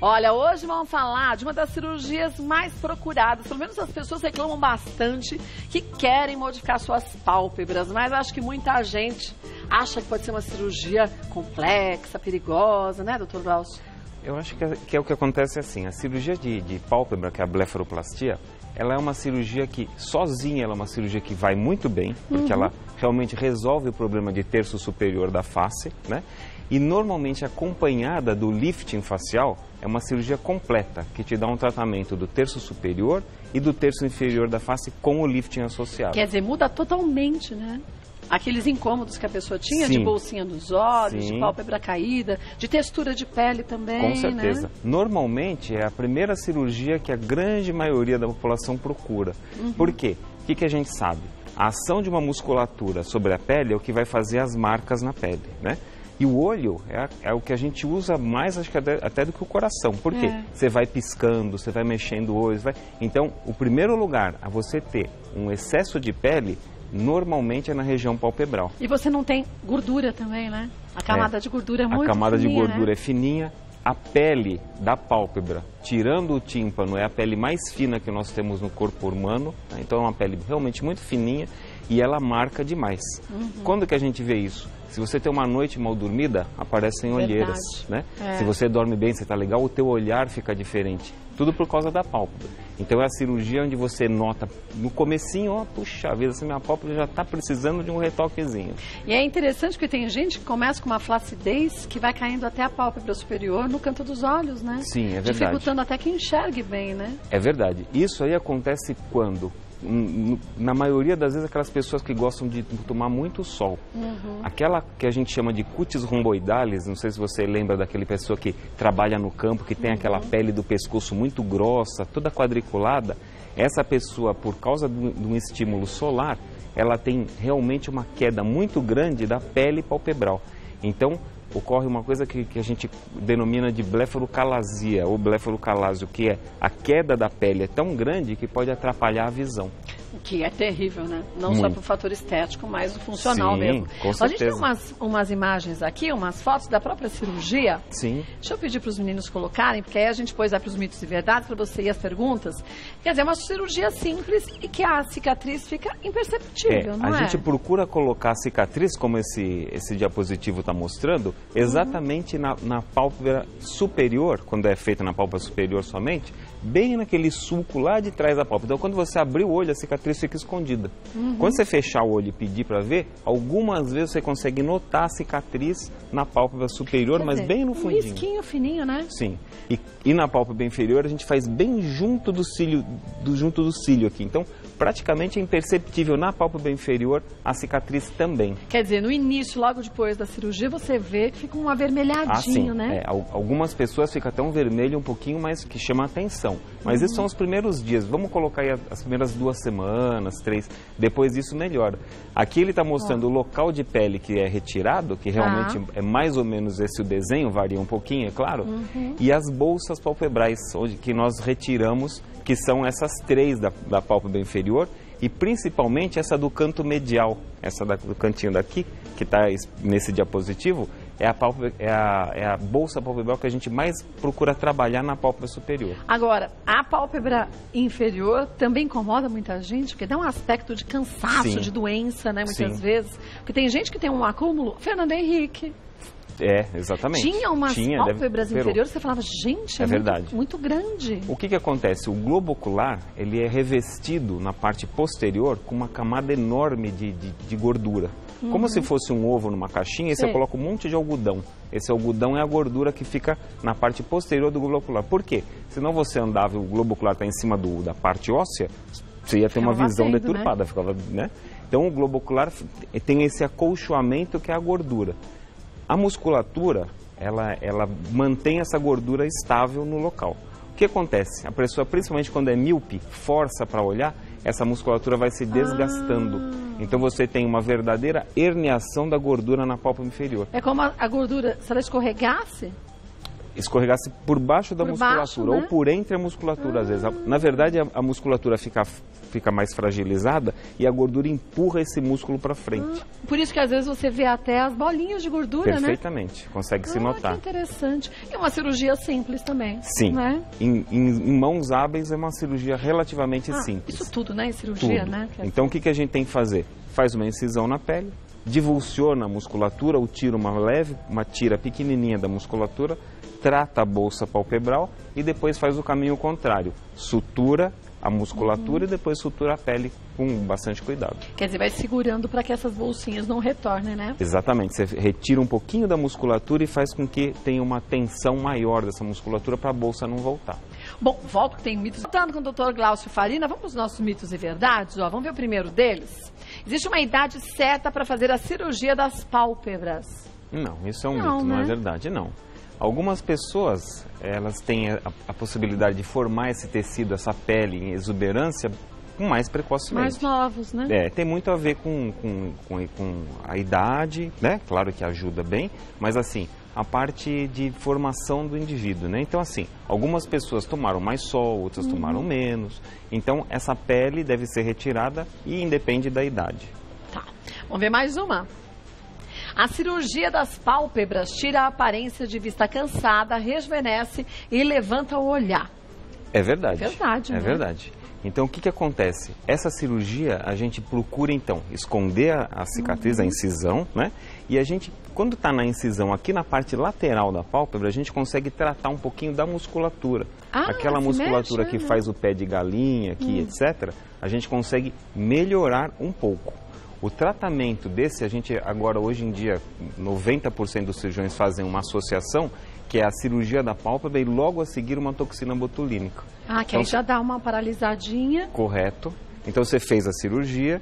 Olha, hoje vamos falar de uma das cirurgias mais procuradas. Pelo menos as pessoas reclamam bastante que querem modificar suas pálpebras, mas acho que muita gente acha que pode ser uma cirurgia complexa, perigosa, né, doutor Glaucio? Eu acho que é o que acontece assim, a cirurgia de pálpebra, que é a blefaroplastia, ela é uma cirurgia que, sozinha, ela é uma cirurgia que vai muito bem, porque ela realmente resolve o problema de terço superior da face, né? E normalmente acompanhada do lifting facial, é uma cirurgia completa, que te dá um tratamento do terço superior e do terço inferior da face com o lifting associado. Quer dizer, muda totalmente, né? Aqueles incômodos que a pessoa tinha, de bolsinha nos olhos, de pálpebra caída, de textura de pele também, com certeza. Né? Normalmente é a primeira cirurgia que a grande maioria da população procura. Por quê? O que a gente sabe? A ação de uma musculatura sobre a pele é o que vai fazer as marcas na pele, né? E o olho é o que a gente usa mais, acho que até do que o coração. Por quê? Você vai piscando, você vai mexendo o olho. Então, o primeiro lugar a você ter um excesso de pele, normalmente é na região palpebral. E você não tem gordura também, né? A camada de gordura é muito fininha, a camada de gordura é fininha. A pele da pálpebra, tirando o tímpano, é a pele mais fina que nós temos no corpo humano. Né? Então, é uma pele realmente muito fininha e ela marca demais. Quando que a gente vê isso? Se você tem uma noite mal dormida, aparecem olheiras, né? Se você dorme bem, você está legal, o teu olhar fica diferente. Tudo por causa da pálpebra. Então é a cirurgia onde você nota no comecinho, ó, puxa vida, essa minha pálpebra já está precisando de um retoquezinho. E é interessante porque tem gente que começa com uma flacidez que vai caindo até a pálpebra superior no canto dos olhos, né? Sim, é verdade. Dificultando até que enxergue bem, né? É verdade. Isso aí acontece quando? Na maioria das vezes, aquelas pessoas que gostam de tomar muito sol. Aquela que a gente chama de cutis rhomboidalis, não sei se você lembra daquele pessoa que trabalha no campo, que tem aquela pele do pescoço muito grossa, toda quadriculada. Essa pessoa, por causa de um estímulo solar, ela tem realmente uma queda muito grande da pele palpebral. Então, ocorre uma coisa que a gente denomina de blefarocalasia ou blefarocalásio, que é a queda da pele é tão grande que pode atrapalhar a visão. O que é terrível, né? Não só por fator estético, mas o funcional mesmo. Com certeza. A gente tem umas imagens aqui, umas fotos da própria cirurgia. Sim. Deixa eu pedir para os meninos colocarem, porque aí a gente depois vai para os mitos e verdades, para você e as perguntas. Quer dizer, é uma cirurgia simples e que a cicatriz fica imperceptível, não é? A gente procura colocar a cicatriz, como esse diapositivo está mostrando, exatamente na pálpebra superior, quando é feita na pálpebra superior somente, bem naquele sulco lá de trás da pálpebra. Então, quando você abrir o olho, a cicatriz fica escondida. Quando você fechar o olho e pedir para ver, algumas vezes você consegue notar a cicatriz na pálpebra superior, mas bem no fundinho. Um risquinho fininho, né? Sim. E na pálpebra inferior, a gente faz bem junto do cílio aqui. Então, praticamente é imperceptível na pálpebra inferior a cicatriz também. Quer dizer, no início, logo depois da cirurgia, você vê que fica um avermelhadinho, né? Algumas pessoas ficam até um vermelho um pouquinho mais que chama atenção. Mas esses são os primeiros dias. Vamos colocar aí as primeiras 2 semanas, 3. Depois disso melhora. Aqui ele está mostrando o local de pele que é retirado, que realmente é mais ou menos esse o desenho, varia um pouquinho, é claro. E as bolsas palpebrais, que nós retiramos, que são essas 3 da pálpebra inferior e principalmente essa do canto medial, essa do cantinho daqui, que está nesse diapositivo, é a bolsa palpebral que a gente mais procura trabalhar na pálpebra superior. Agora, a pálpebra inferior também incomoda muita gente, porque dá um aspecto de cansaço, de doença, né, muitas vezes. Porque tem gente que tem um acúmulo, Fernando Henrique. Exatamente. Tinha umas pálpebras inferiores, você falava, gente, é verdade. Muito grande. O que acontece? O globo ocular, ele é revestido na parte posterior com uma camada enorme de gordura. Como se fosse um ovo numa caixinha, e você coloca um monte de algodão. Esse algodão é a gordura que fica na parte posterior do globo ocular. Por quê? Senão você andava e o globo ocular está em cima da parte óssea, você ia ter uma visão deturpada, né? Então o globo ocular tem esse acolchoamento que é a gordura. A musculatura, ela mantém essa gordura estável no local. O que acontece? A pessoa, principalmente quando é míope, força para olhar, essa musculatura vai se desgastando. Então você tem uma verdadeira herniação da gordura na pálpebra inferior. É como a gordura, se ela escorregasse? escorregasse por baixo da musculatura, ou por entre a musculatura, às vezes. Na verdade, a musculatura fica mais fragilizada e a gordura empurra esse músculo para frente. Por isso que às vezes você vê até as bolinhas de gordura, Perfeitamente, consegue se notar. Que interessante. E uma cirurgia simples também. Sim. Né? Em mãos hábeis é uma cirurgia relativamente simples. Isso tudo, né? Em cirurgia, tudo. Né? Então, o que a gente tem que fazer? Faz uma incisão na pele, divulsiona a musculatura, ou tira uma tira pequenininha da musculatura, trata a bolsa palpebral e depois faz o caminho contrário. Sutura a musculatura e depois sutura a pele com bastante cuidado. Quer dizer, vai segurando para que essas bolsinhas não retornem, né? Exatamente. Você retira um pouquinho da musculatura e faz com que tenha uma tensão maior dessa musculatura para a bolsa não voltar. Bom, volto que tem mitos. Voltando com o Dr. Glaucio Farina, vamos aos nossos mitos e verdades. Vamos ver o primeiro deles. Existe uma idade certa para fazer a cirurgia das pálpebras? Não, isso é um mito, não é verdade, não. Algumas pessoas, elas têm a possibilidade de formar esse tecido, essa pele em exuberância mais precocemente. Mais novos, né? Tem muito a ver com a idade, né? Claro que ajuda bem, mas assim, a parte de formação do indivíduo, né? Então assim, algumas pessoas tomaram mais sol, outras tomaram menos. Então essa pele deve ser retirada e independe da idade. Tá, vamos ver mais uma. A cirurgia das pálpebras tira a aparência de vista cansada, rejuvenesce e levanta o olhar. É verdade. É verdade, né? É verdade. Então, o que acontece? Essa cirurgia, a gente procura, então, esconder a cicatriz, a incisão, né? E a gente, quando está na incisão, aqui na parte lateral da pálpebra, a gente consegue tratar um pouquinho da musculatura. Aquela musculatura que faz o pé de galinha, etc., a gente consegue melhorar um pouco. O tratamento desse, a gente agora, hoje em dia, 90% dos cirurgiões fazem uma associação, que é a cirurgia da pálpebra e logo a seguir uma toxina botulínica. Que aí já dá uma paralisadinha. Correto. Então você fez a cirurgia,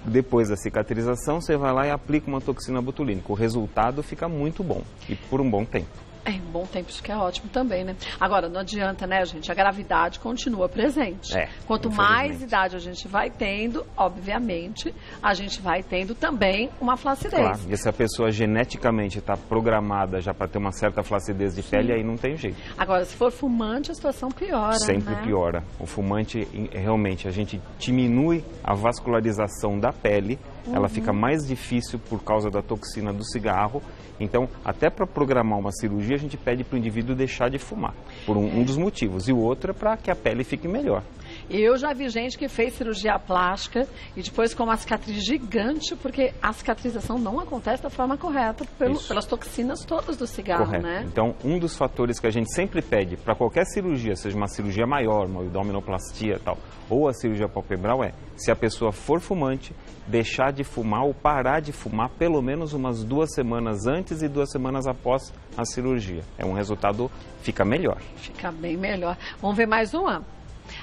depois da cicatrização, você vai lá e aplica uma toxina botulínica. O resultado fica muito bom e por um bom tempo. Um bom tempo, isso que é ótimo também, né? Agora, não adianta, né, gente? A gravidade continua presente. Quanto mais idade a gente vai tendo, obviamente, a gente vai tendo também uma flacidez. Claro, e se a pessoa geneticamente está programada já para ter uma certa flacidez de pele, aí não tem jeito. Agora, se for fumante, a situação piora, Sempre piora. O fumante, realmente, a gente diminui a vascularização da pele, ela fica mais difícil por causa da toxina do cigarro. Então, até para programar uma cirurgia, a gente pede para o indivíduo deixar de fumar, por um dos motivos. E o outro é para que a pele fique melhor. Eu já vi gente que fez cirurgia plástica e depois com uma cicatriz gigante, porque a cicatrização não acontece da forma correta pelas toxinas todas do cigarro, Correto. Né? Então, um dos fatores que a gente sempre pede para qualquer cirurgia, seja uma cirurgia maior, uma abdominoplastia e tal, ou a cirurgia palpebral se a pessoa for fumante, deixar de fumar ou parar de fumar pelo menos umas 2 semanas antes e 2 semanas após a cirurgia. Um resultado, fica melhor. Fica bem melhor. Vamos ver mais uma.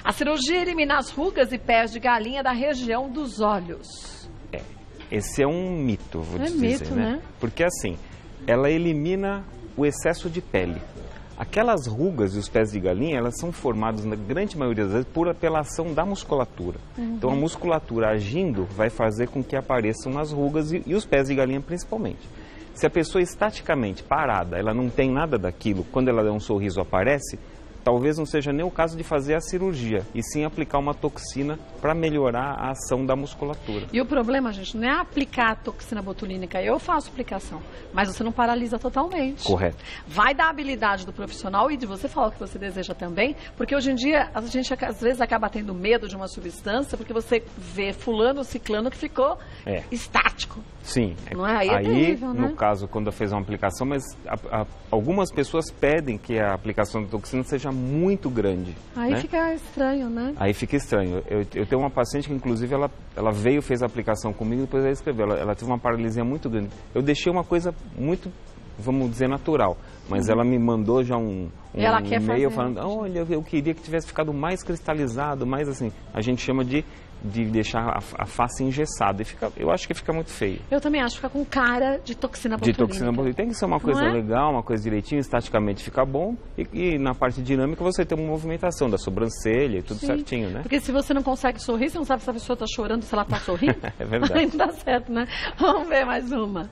A cirurgia elimina as rugas e pés de galinha da região dos olhos. Esse é um mito, vou dizer, mito, né? Porque assim, ela elimina o excesso de pele. Aquelas rugas e os pés de galinha, elas são formados, na grande maioria das vezes, por apelação da musculatura. Então, a musculatura agindo vai fazer com que apareçam as rugas e os pés de galinha principalmente. Se a pessoa estaticamente parada, ela não tem nada daquilo, quando ela dá um sorriso aparece, talvez não seja nem o caso de fazer a cirurgia, e sim aplicar uma toxina para melhorar a ação da musculatura. E o problema, gente, não é aplicar a toxina botulínica. Eu faço aplicação, mas você não paralisa totalmente. Correto. Vai da habilidade do profissional e de você falar o que você deseja também, porque hoje em dia a gente às vezes acaba tendo medo de uma substância, porque você vê fulano, ciclano que ficou estático. Sim. Não é? Aí é terrível, no né? caso, quando fez uma aplicação, mas algumas pessoas pedem que a aplicação da toxina seja muito grande. Aí fica estranho, né? Aí fica estranho. Eu tenho uma paciente que, inclusive, ela veio, fez a aplicação comigo e depois ela escreveu. Ela teve uma paralisia muito grande. Eu deixei uma coisa muito, vamos dizer, natural. Mas ela me mandou já um e-mail falando, olha, eu queria que tivesse ficado mais cristalizado, mais assim. A gente chama de deixar a face engessada. Eu acho que fica muito feio. Eu também acho que fica com cara de toxina botulínica. De toxina botulínica. Tem que ser uma coisa legal, uma coisa direitinho, estaticamente fica bom. E na parte dinâmica você tem uma movimentação da sobrancelha e tudo certinho, né? Porque se você não consegue sorrir, você não sabe se a pessoa está chorando, se ela está sorrindo. É verdade. Aí não dá certo, né? Vamos ver mais uma.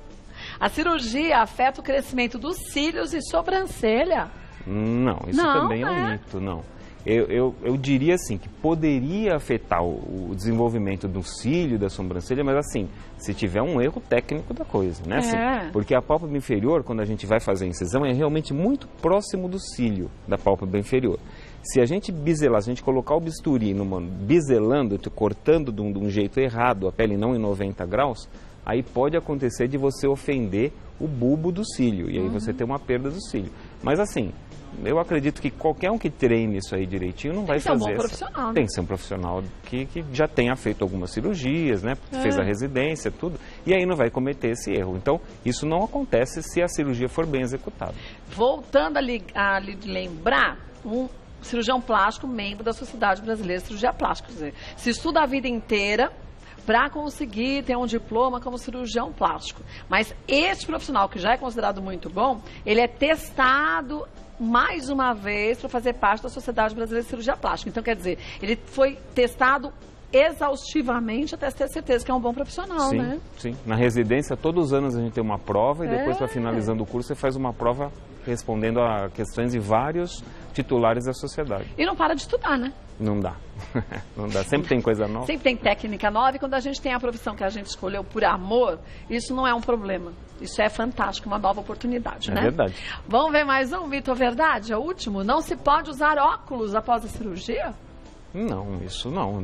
A cirurgia afeta o crescimento dos cílios e sobrancelha. Não, isso também é um mito, não. Eu diria assim, que poderia afetar o desenvolvimento do cílio, da sobrancelha, mas assim, se tiver um erro técnico da coisa, né? Assim, porque a pálpebra inferior, quando a gente vai fazer a incisão, é realmente muito próximo do cílio da pálpebra inferior. Se a gente biselar, se a gente colocar o bisturi biselando, cortando de um jeito errado, a pele não em 90 graus, aí pode acontecer de você ofender o bulbo do cílio, e aí você tem uma perda do cílio. Mas assim, eu acredito que qualquer um que treine isso aí direitinho não vai fazer. Tem que ser um bom profissional. Né? Tem que ser um profissional que já tenha feito algumas cirurgias, né? Fez a residência, tudo, e aí não vai cometer esse erro. Então, isso não acontece se a cirurgia for bem executada. Voltando a lhe lembrar, um cirurgião plástico, membro da Sociedade Brasileira de Cirurgia Plástica, quer dizer, se estuda a vida inteira para conseguir ter um diploma como cirurgião plástico. Mas este profissional, que já é considerado muito bom, ele é testado mais uma vez para fazer parte da Sociedade Brasileira de Cirurgia Plástica. Então, quer dizer, ele foi testado exaustivamente até ter certeza que é um bom profissional, sim, né? Sim, na residência todos os anos a gente tem uma prova e depois, para finalizando o curso, você faz uma prova respondendo a questões de vários titulares da sociedade. E não para de estudar, né? Não dá. Não dá. Sempre tem coisa nova. Sempre tem técnica nova, e quando a gente tem a profissão que a gente escolheu por amor, isso não é um problema. Isso é fantástico, uma nova oportunidade, né? É verdade. Vamos ver mais um mito ou verdade? É o último. Não se pode usar óculos após a cirurgia? Não, isso não.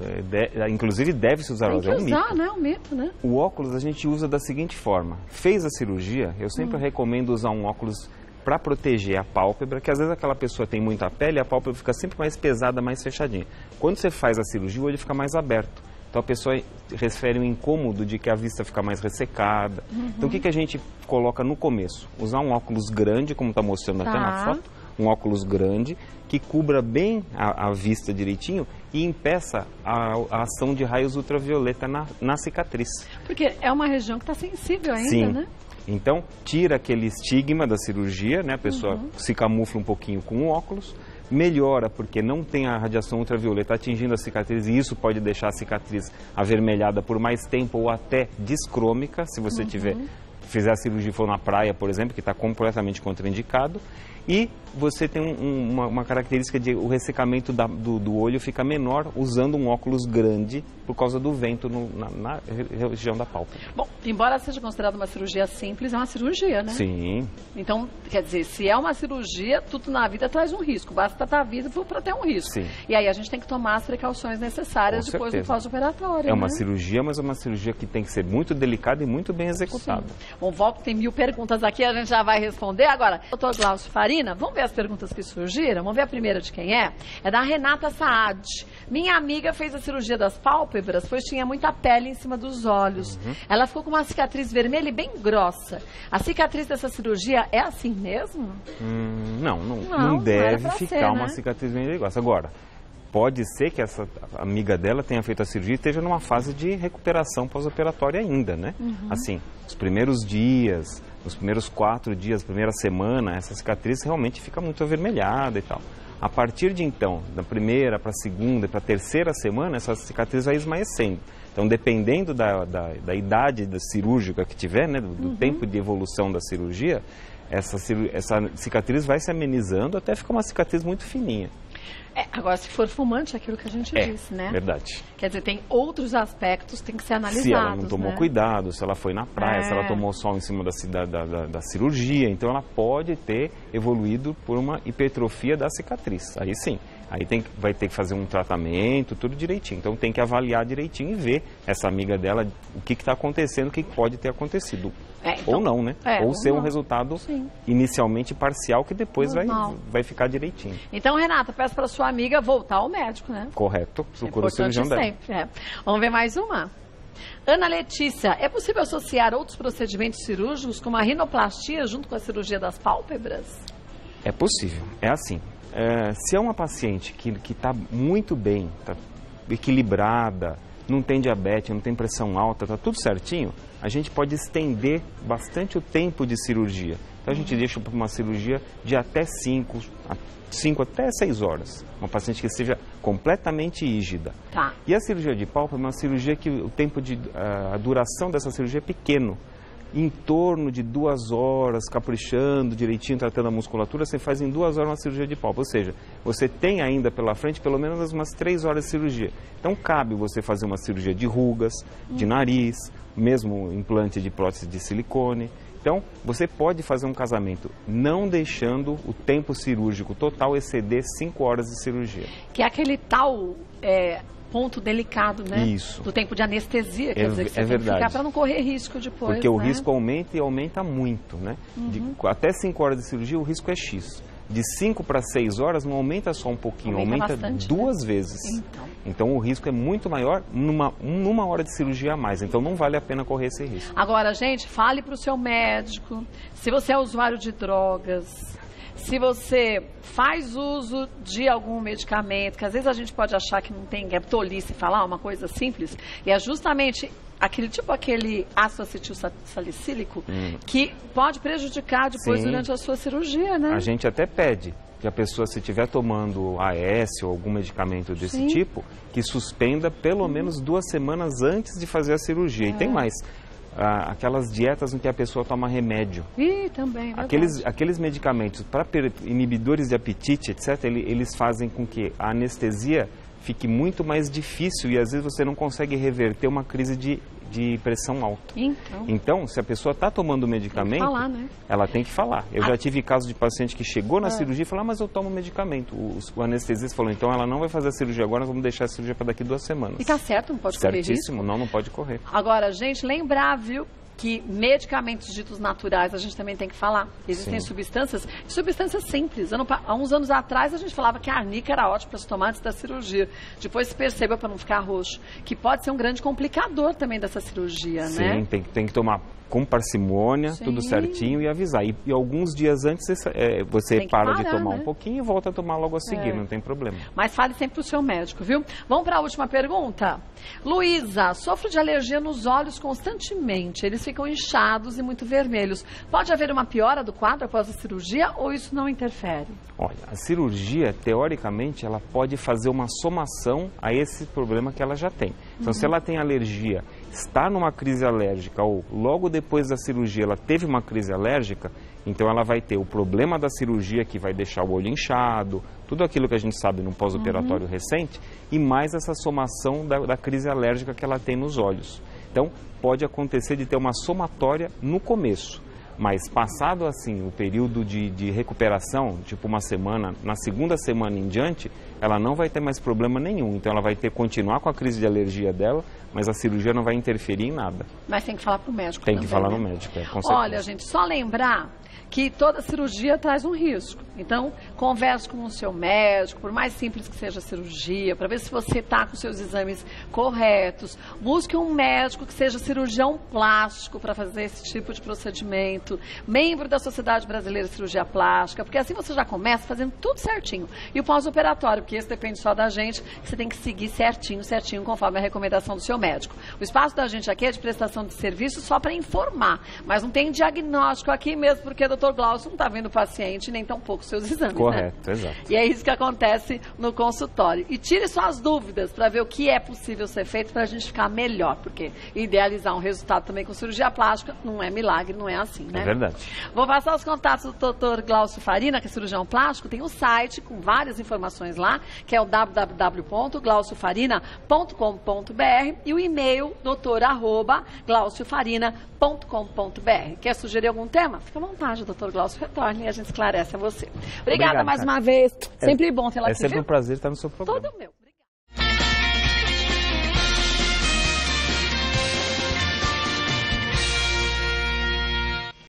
Inclusive deve-se usar óculos. Tem que usar, mito. né? É um mito, né? O óculos a gente usa da seguinte forma. Fez a cirurgia, eu sempre recomendo usar um óculos para proteger a pálpebra, que às vezes aquela pessoa tem muita pele e a pálpebra fica sempre mais pesada, mais fechadinha. Quando você faz a cirurgia, o olho fica mais aberto. Então a pessoa refere um incômodo de que a vista fica mais ressecada. Então o que a gente coloca no começo? Usar um óculos grande, como está mostrando até na foto, um óculos grande, que cubra bem a vista direitinho e impeça a ação de raios ultravioleta na cicatriz. Porque é uma região que está sensível ainda, Sim. né? Então, tira aquele estigma da cirurgia, né? A pessoa se camufla um pouquinho com o óculos, melhora porque não tem a radiação ultravioleta atingindo a cicatriz e isso pode deixar a cicatriz avermelhada por mais tempo ou até discrômica, se você fizer a cirurgia e for na praia, por exemplo, que está completamente contraindicado. E você tem uma característica de o ressecamento do olho fica menor usando um óculos grande por causa do vento na região da pálpebra. Bom, embora seja considerada uma cirurgia simples, é uma cirurgia, né? Sim. Então, quer dizer, se é uma cirurgia, tudo na vida traz um risco. Basta estar vivo para ter um risco. Sim. E aí a gente tem que tomar as precauções necessárias depois do pós-operatório. É uma cirurgia, mas é uma cirurgia que tem que ser muito delicada e muito bem executada. Sim. Bom, volto, tem 1000 perguntas aqui, a gente já vai responder. Agora, doutor Glaucio Farina, vamos ver as perguntas que surgiram? Vamos ver a primeira de quem é? É da Renata Saad. Minha amiga fez a cirurgia das pálpebras, pois tinha muita pele em cima dos olhos. Ela ficou com uma cicatriz vermelha e bem grossa. A cicatriz dessa cirurgia é assim mesmo? Não deve ficar uma cicatriz vermelha e grossa. Agora, pode ser que essa amiga dela tenha feito a cirurgia e esteja numa fase de recuperação pós-operatória ainda, né? Assim, os primeiros dias, os primeiros 4 dias, primeira semana, essa cicatriz realmente fica muito avermelhada e tal. A partir de então, da primeira para a segunda e para a terceira semana, essa cicatriz vai esmaecendo. Então, dependendo da idade cirúrgica que tiver, né, do tempo de evolução da cirurgia, essa cicatriz vai se amenizando até ficar uma cicatriz muito fininha. Agora, se for fumante, é aquilo que a gente disse, né? Verdade. Quer dizer, tem outros aspectos que tem que ser analisados, se ela não tomou cuidado, se ela foi na praia, se ela tomou sol em cima da cirurgia, então ela pode ter evoluído por uma hipertrofia da cicatriz. Aí sim, aí vai ter que fazer um tratamento, tudo direitinho. Então tem que avaliar direitinho e ver essa amiga dela, o que está acontecendo, o que pode ter acontecido. Então, ou não, né? Ou ser um resultado inicialmente parcial que depois vai ficar direitinho. Então, Renata, peço para sua amiga voltar ao médico, né? Correto. Procura o cirurgião dela. Sempre. Vamos ver mais uma? Ana Letícia, é possível associar outros procedimentos cirúrgicos como a rinoplastia junto com a cirurgia das pálpebras? É possível. É assim, se é uma paciente que está muito bem, está equilibrada, não tem diabetes, não tem pressão alta, está tudo certinho, a gente pode estender bastante o tempo de cirurgia. Então a gente deixa para uma cirurgia de até 5 até 6 horas. Uma paciente que esteja completamente rígida. E a cirurgia de pálpebra é uma cirurgia que o tempo a duração dessa cirurgia é pequeno. em torno de 2 horas, caprichando direitinho, tratando a musculatura, você faz em 2 horas uma cirurgia de pálpebra. Ou seja, você tem ainda pela frente pelo menos umas 3 horas de cirurgia. Então cabe você fazer uma cirurgia de rugas, de nariz, mesmo implante de prótese de silicone. Então, você pode fazer um casamento não deixando o tempo cirúrgico total exceder 5 horas de cirurgia. Que é aquele tal ponto delicado, né? Isso. Do tempo de anestesia, quer dizer, que você tem que ficar para não correr risco depois, porque o né? risco aumenta e aumenta muito, né? Até 5 horas de cirurgia o risco é X. De 5 para 6 horas não aumenta só um pouquinho, aumenta bastante, 2 vezes. Então o risco é muito maior numa hora de cirurgia a mais. Então não vale a pena correr esse risco. Agora, gente, fale para o seu médico, se você é usuário de drogas, se você faz uso de algum medicamento, que às vezes a gente pode achar que não tem, é tolice falar uma coisa simples, e é justamente aquele ácido acetil salicílico que pode prejudicar depois durante a sua cirurgia, né? A gente até pede que a pessoa, se estiver tomando AS ou algum medicamento desse tipo, que suspenda pelo menos 2 semanas antes de fazer a cirurgia. E tem mais. Aquelas dietas em que a pessoa toma remédio. Também, aqueles medicamentos para inibidores de apetite, etc., eles fazem com que a anestesia fique muito mais difícil e às vezes você não consegue reverter uma crise de pressão alta. Então, se a pessoa está tomando medicamento, tem que falar, né? Ela tem que falar. Eu já tive casos de paciente que chegou na cirurgia e falou, mas eu tomo medicamento. O anestesista falou, então ela não vai fazer a cirurgia agora, nós vamos deixar a cirurgia para daqui 2 semanas. E tá certo, não pode correr risco? Certíssimo, não pode correr. Agora, gente, lembrar, viu, que medicamentos ditos naturais a gente também tem que falar. Existem substâncias simples. Há uns anos atrás a gente falava que a arnica era ótima para se tomar antes da cirurgia. Depois se perceba, para não ficar roxo, que pode ser um grande complicador também dessa cirurgia, né? Sim, tem que tomar com parcimônia, tudo certinho e avisar. E alguns dias antes você para de tomar um pouquinho e volta a tomar logo a seguir, não tem problema. Mas fale sempre para o seu médico, viu? Vamos para a última pergunta? Luísa, sofro de alergia nos olhos constantemente. Eles ficam inchados e muito vermelhos. Pode haver uma piora do quadro após a cirurgia ou isso não interfere? Olha, a cirurgia, teoricamente, ela pode fazer uma somação a esse problema que ela já tem. Então, se ela tem alergia, está numa crise alérgica ou logo depois da cirurgia ela teve uma crise alérgica, então ela vai ter o problema da cirurgia que vai deixar o olho inchado, tudo aquilo que a gente sabe no pós-operatório recente, e mais essa somação da crise alérgica que ela tem nos olhos. Então, pode acontecer de ter uma somatória no começo. Mas passado assim o período de recuperação, tipo uma semana, na segunda semana em diante, ela não vai ter mais problema nenhum. Então ela vai continuar com a crise de alergia dela, mas a cirurgia não vai interferir em nada. Mas tem que falar para o médico também. Tem que falar no médico, com certeza. Olha, gente, só lembrar que toda cirurgia traz um risco. Então, converse com o seu médico, por mais simples que seja a cirurgia, para ver se você está com seus exames corretos. Busque um médico que seja cirurgião plástico para fazer esse tipo de procedimento. Membro da Sociedade Brasileira de Cirurgia Plástica, porque assim você já começa fazendo tudo certinho. E o pós-operatório, porque esse depende só da gente, você tem que seguir certinho, conforme a recomendação do seu médico. O espaço da gente aqui é de prestação de serviço só para informar, mas não tem diagnóstico aqui mesmo, porque o Dr. Glaucio não está vendo o paciente, nem tampouco seus exames. Correto, né? Exato. E é isso que acontece no consultório. E tire suas dúvidas para ver o que é possível ser feito para a gente ficar melhor, porque idealizar um resultado também com cirurgia plástica não é milagre, não é assim, né? É verdade. Vou passar os contatos do Dr. Glaucio Farina, que é cirurgião plástico, tem um site com várias informações lá, que é o www.glauciofarina.com.br e o e-mail doutor@glauciofarina.com.br. Quer sugerir algum tema? Fica à vontade, Dr. Glaucio, retorne e a gente esclarece a você. Obrigada mais uma vez. Sempre bom tê-la aqui. É sempre um prazer estar no seu programa. Todo meu.